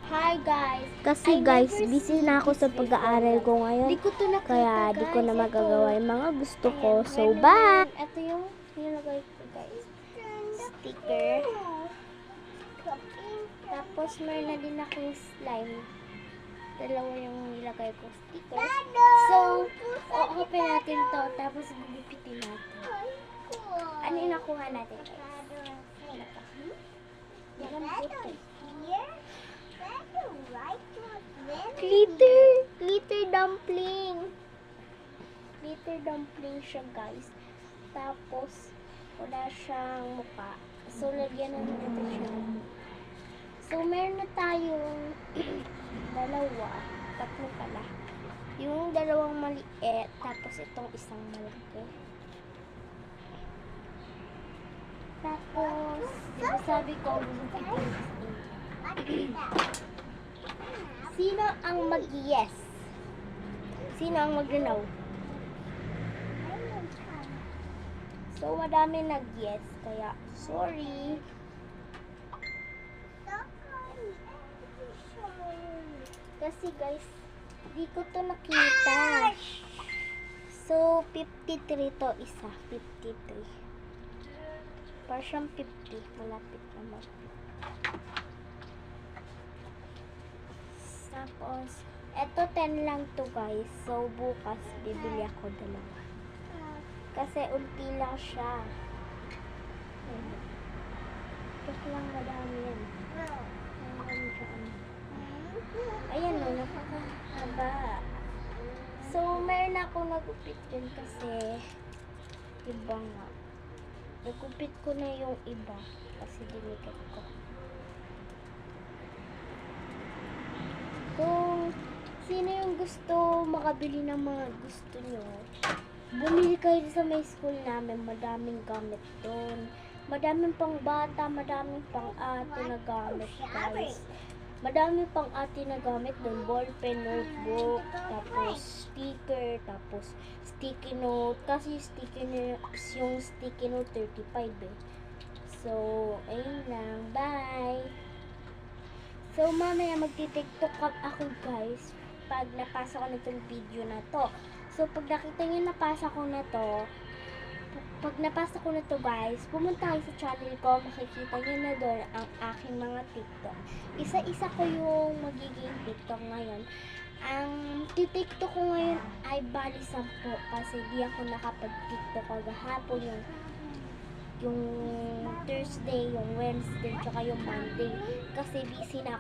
Hi guys. Kasi guys, busy na ako sa pag-aaral ko ngayon. Di ko to nakita, Kaya di ko na guys. magagawa Ito. yung mga gusto ko. Ayan, So, meron bye! yan. Ito yung nilagay ko guys. Sticker. Tapos meron na din akong slime. Dalawa yung nilagay ko sticker. So, open natin to. Tapos gugupitin natin. Ano yung nakuha natin guys? Ano to? Glitter dumpling. Glitter dumpling siya guys. Tapos, wala siyang mukha. So, lagyan na natin siya. So, meron na tayong dalawa. Tatlo pala. Yung dalawang maliit. Tapos, itong isang malaki. Tapos, diba sabi ko, gugupitin Sino ang mag-yes? Sino ang mag-no? So, madami nag-yes. Kaya, sorry. Kasi guys, di ko to nakita. So, 53 to isa. 53. Para siyang 50. Malapit na malapit. Tapos, eto 10 lang to guys. So, bukas, bibili ako dalawa. Kasi, unti lang siya. Kasi lang madami yan. Ayan o, napakahaba. So, meron akong nagupit din kasi iba nga. Nagupit ko na yung iba kasi dinikat ko. Kung sino yung gusto makabili ng mga gusto nyo, bumili kayo sa may school namin. Madaming gamit doon. Madaming pang bata, madaming pang ate na gamit guys. Madaming pang ate na gamit doon. Ballpen, notebook, tapos sticker, tapos sticky note. Kasi yung sticky note 35 eh. So, ayun lang. Bye! So, mamaya magti-tiktok ako guys pag napasa ko na itong video na to. So, pag nakita nyo napasa ko na to, pag napasa ko na to guys, pumunta kayo sa channel ko, makikita nyo na doon ang aking mga TikTok. Isa-isa ko yung magiging TikTok ngayon. Ang TikTok ko ngayon ay bali 10 kasi di ako nakapag-TikTok kagahapon yung Thursday, yung Wednesday, tsaka yung Monday. Kasi busy na ako.